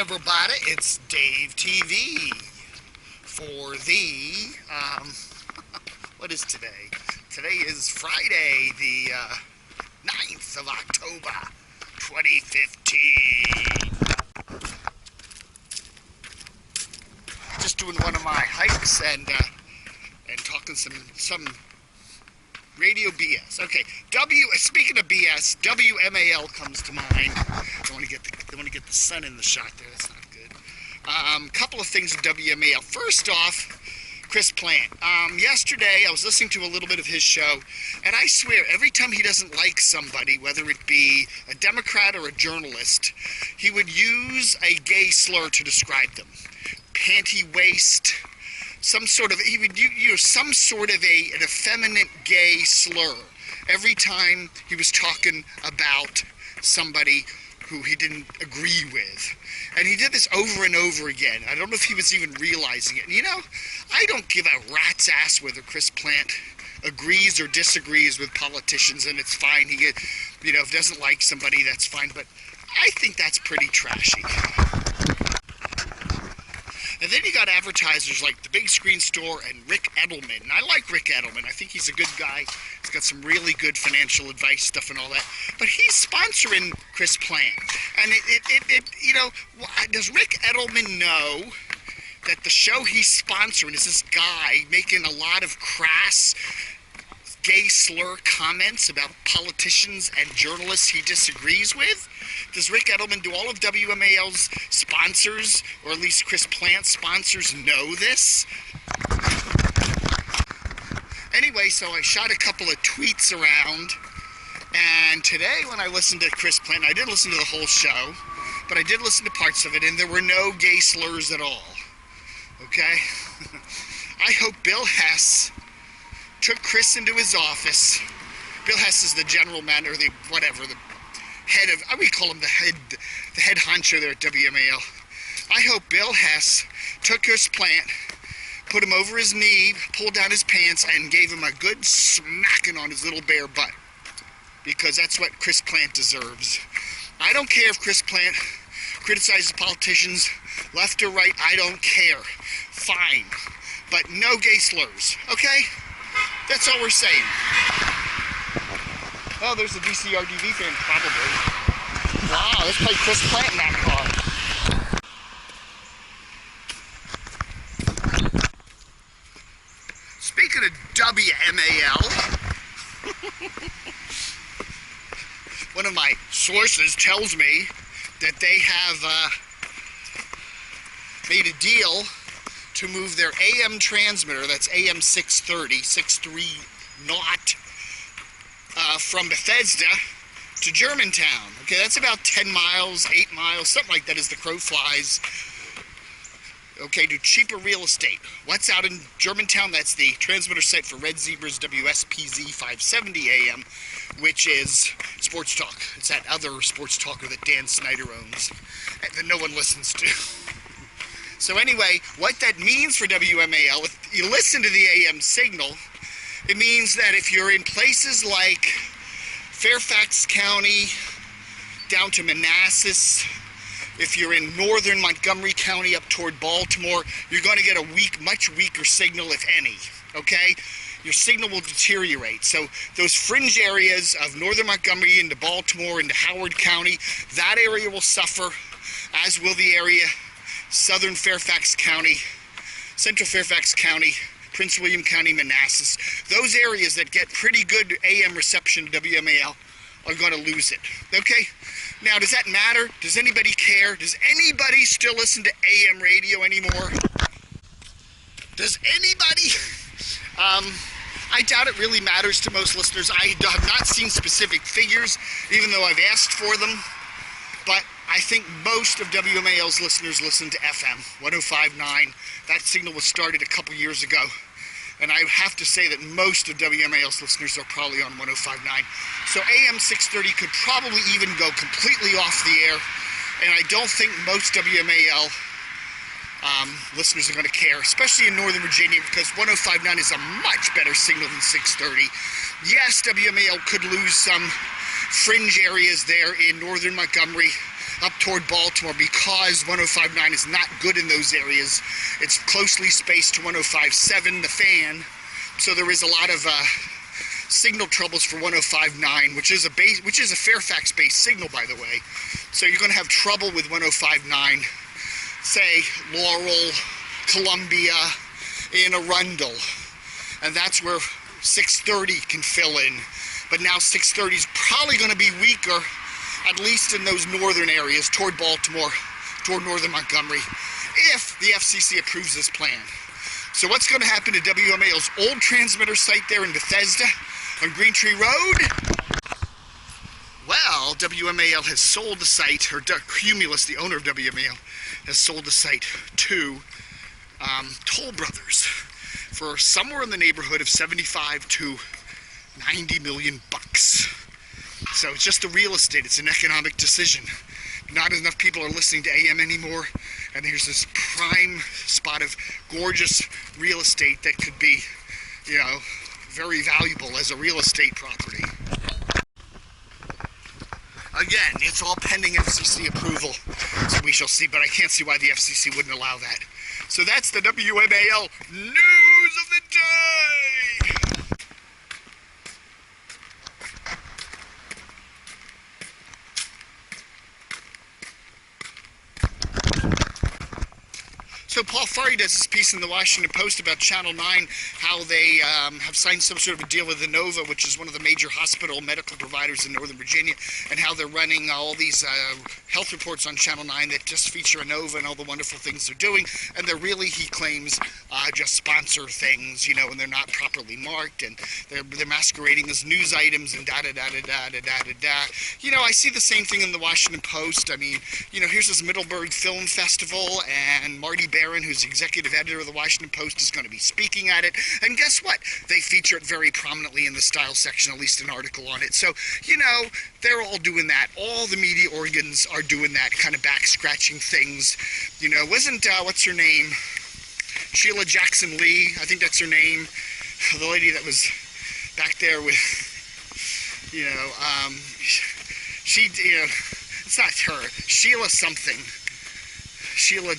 everybody, it's Dave TV for the, what is today? Today is Friday, the 9th of October, 2015. Just doing one of my hikes and talking some radio BS. Okay, speaking of BS, WMAL comes to mind. I want to get the sun in the shot there. That's not good. Couple of things with WMAL. First off, Chris Plante. Yesterday I was listening to a little bit of his show, and I swear every time he doesn't like somebody, whether it be a Democrat or a journalist, he would use a gay slur to describe them. Panty waist. He would use some sort of an effeminate gay slur every time he was talking about somebody who he didn't agree with. And he did this over and over again. I don't know if he was even realizing it. And you know, I don't give a rat's ass whether Chris Plante agrees or disagrees with politicians, and it's fine. He, if he doesn't like somebody, that's fine. But I think that's pretty trashy. And then you got advertisers like the Big Screen Store and Rick Edelman. And I like Rick Edelman. I think he's a good guy. He's got some really good financial advice stuff and all that. But he's sponsoring Chris Plante. And does Rick Edelman know that the show he's sponsoring is this guy making a lot of crass gay slur comments about politicians and journalists he disagrees with? Does Rick Edelman, do all of WMAL's sponsors, or at least Chris Plante sponsors, know this? Anyway, so I shot a couple of tweets around, and today when I listened to Chris Plante, I didn't listen to the whole show, but I did listen to parts of it, and there were no gay slurs at all. Okay? I hope Bill Hess took Chris into his office. Bill Hess is the general manager, the head of, we call him the head honcho there at WMAL. I hope Bill Hess took Chris Plante, put him over his knee, pulled down his pants, and gave him a good smacking on his little bare butt. Because that's what Chris Plante deserves. I don't care if Chris Plante criticizes politicians left or right. I don't care. Fine. But no gay slurs. Okay? That's all we're saying. Oh, there's a DCRDV fan, probably. Wow, let's play Chris Plante in that car. Speaking of WMAL, one of my sources tells me that they have made a deal to move their AM transmitter, that's AM 630 naught, from Bethesda to Germantown. Okay, that's about 10 miles, 8 miles, something like that as the crow flies. Okay, to cheaper real estate. What's out in Germantown? That's the transmitter site for Red Zebra's WSPZ 570 AM, which is sports talk. It's that other sports talker that Dan Snyder owns, that no one listens to. So anyway, what that means for WMAL, if you listen to the AM signal, it means that if you're in places like Fairfax County, down to Manassas, if you're in northern Montgomery County up toward Baltimore, you're going to get a much weaker signal, if any, okay? Your signal will deteriorate. So those fringe areas of northern Montgomery into Baltimore, into Howard County, that area will suffer, as will the area southern Fairfax County, central Fairfax County, Prince William County, Manassas. Those areas that get pretty good AM reception to WMAL are going to lose it. Okay? Now, does that matter? Does anybody care? Does anybody still listen to AM radio anymore? Does anybody? I doubt it really matters to most listeners. I have not seen specific figures, even though I've asked for them. But I think most of WMAL's listeners listen to FM 105.9. That signal was started a couple years ago. And I have to say that most of WMAL's listeners are probably on 105.9. So AM 630 could probably even go completely off the air. And I don't think most WMAL listeners are going to care, especially in Northern Virginia, because 105.9 is a much better signal than 630. Yes, WMAL could lose some fringe areas there in Northern Montgomery, up toward Baltimore because 105.9 is not good in those areas. It's closely spaced to 105.7, the fan, so there is a lot of signal troubles for 105.9, which is a Fairfax-based signal, by the way. So you're going to have trouble with 105.9, say Laurel, Columbia, in Arundel, and that's where 630 can fill in. But now 630 is probably going to be weaker, at least in those northern areas, toward Baltimore, toward northern Montgomery, if the FCC approves this plan. So what's going to happen to WMAL's old transmitter site there in Bethesda on Green Tree Road? Well, WMAL has sold the site, or Cumulus, the owner of WMAL, has sold the site to Toll Brothers for somewhere in the neighborhood of 75 to 90 million bucks. So it's just the real estate. It's an economic decision. Not enough people are listening to AM anymore, and here's this prime spot of gorgeous real estate that could be, you know, very valuable as a real estate property. Again, it's all pending FCC approval, so we shall see, but I can't see why the FCC wouldn't allow that. So that's the WMAL News of the Day! So Paul Furry does this piece in the Washington Post about Channel 9, how they have signed some sort of a deal with Inova, which is one of the major hospital medical providers in Northern Virginia, and how they're running all these health reports on Channel 9 that just feature Inova and all the wonderful things they're doing, and they're really, he claims, just sponsor things, you know, and they're not properly marked, and they're masquerading as news items and da-da-da-da-da-da-da-da-da. You know, I see the same thing in the Washington Post. I mean, you know, here's this Middleburg Film Festival, and Marty Barron, who's the executive editor of the Washington Post, is going to be speaking at it, and guess what? They feature it very prominently in the style section, at least an article on it. So, you know, they're all doing that. All the media organs are doing that kind of back-scratching things. You know, wasn't, what's her name? Sheila Jackson Lee, I think that's her name. The lady that was back there with, you know, she, you know, it's not her. Sheila something. Sheila...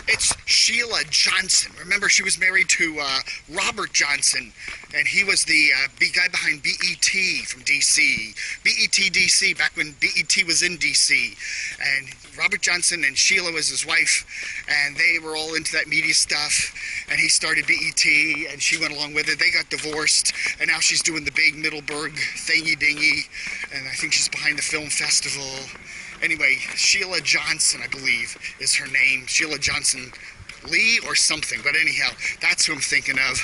It's Sheila Johnson. Remember, she was married to Robert Johnson, and he was the big guy behind BET from DC. BET DC, back when BET was in DC. And Robert Johnson and Sheila was his wife, and they were all into that media stuff, and he started BET, and she went along with it. They got divorced, and now she's doing the big Middleburg thingy-dingy, and I think she's behind the film festival. Anyway, Sheila Johnson, I believe, is her name. Sheila Johnson Lee or something. But anyhow, that's who I'm thinking of.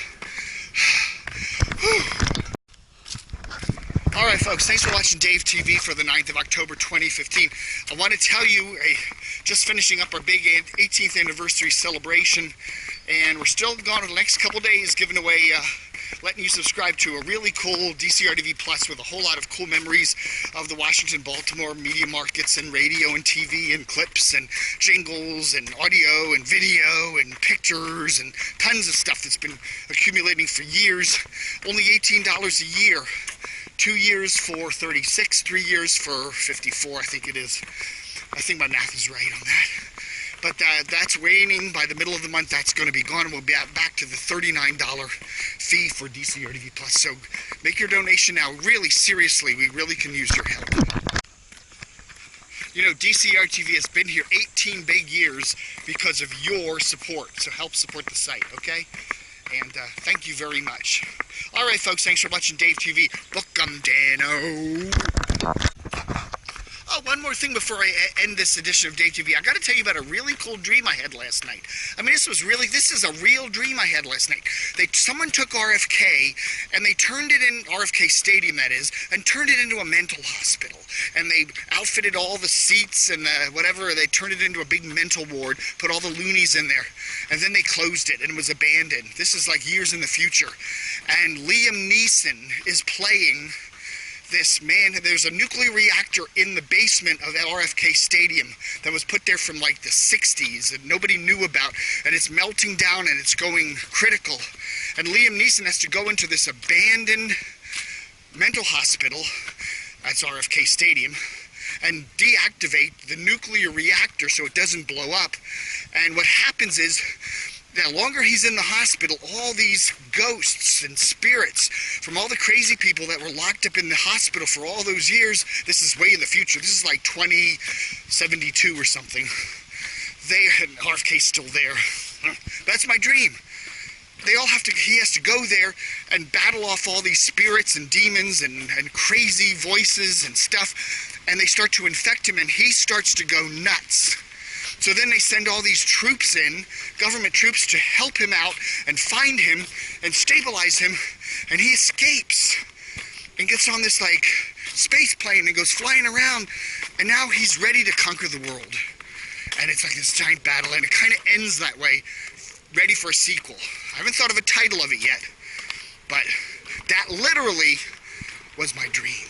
All right, folks, thanks for watching Dave TV for the 9th of October, 2015. I want to tell you, just finishing up our big 18th anniversary celebration, and we're still going for the next couple days giving away... letting you subscribe to a really cool DCRTV Plus with a whole lot of cool memories of the Washington, Baltimore media markets and radio and TV and clips and jingles and audio and video and pictures and tons of stuff that's been accumulating for years. Only $18 a year. 2 years for 36, 3 years for 54, I think it is. I think my math is right on that. But that's waning. By the middle of the month, that's going to be gone, and we'll be back to the $39 fee for DCRTV Plus. So make your donation now. Really, seriously, we really can use your help. You know, DCRTV has been here 18 big years because of your support. So help support the site, okay? And thank you very much. All right, folks, thanks for watching Dave TV. Book 'em, Dano. Oh, one more thing before I end this edition of Dave TV. I got to tell you about a really cool dream I had last night. I mean, this is a real dream I had last night. Someone took RFK, and they turned it in, RFK Stadium that is, and turned it into a mental hospital. And they outfitted all the seats and whatever, they turned it into a big mental ward, put all the loonies in there, and then they closed it, and it was abandoned. This is like years in the future. And Liam Neeson is playing... this man, there's a nuclear reactor in the basement of RFK Stadium that was put there from like the 60s that nobody knew about, and it's melting down and it's going critical. And Liam Neeson has to go into this abandoned mental hospital That's RFK Stadium, and deactivate the nuclear reactor so it doesn't blow up. And what happens is, the longer he's in the hospital, all these ghosts and spirits from all the crazy people that were locked up in the hospital for all those years, this is way in the future, this is like 2072 or something, RFK's still there. That's my dream. He has to go there and battle off all these spirits and demons and crazy voices and stuff, and they start to infect him, and he starts to go nuts. So then they send all these troops in, government troops, to help him out and find him and stabilize him, and he escapes and gets on this like space plane and goes flying around, and now he's ready to conquer the world. And it's like this giant battle, and it kind of ends that way, ready for a sequel. I haven't thought of a title of it yet, but that literally was my dream.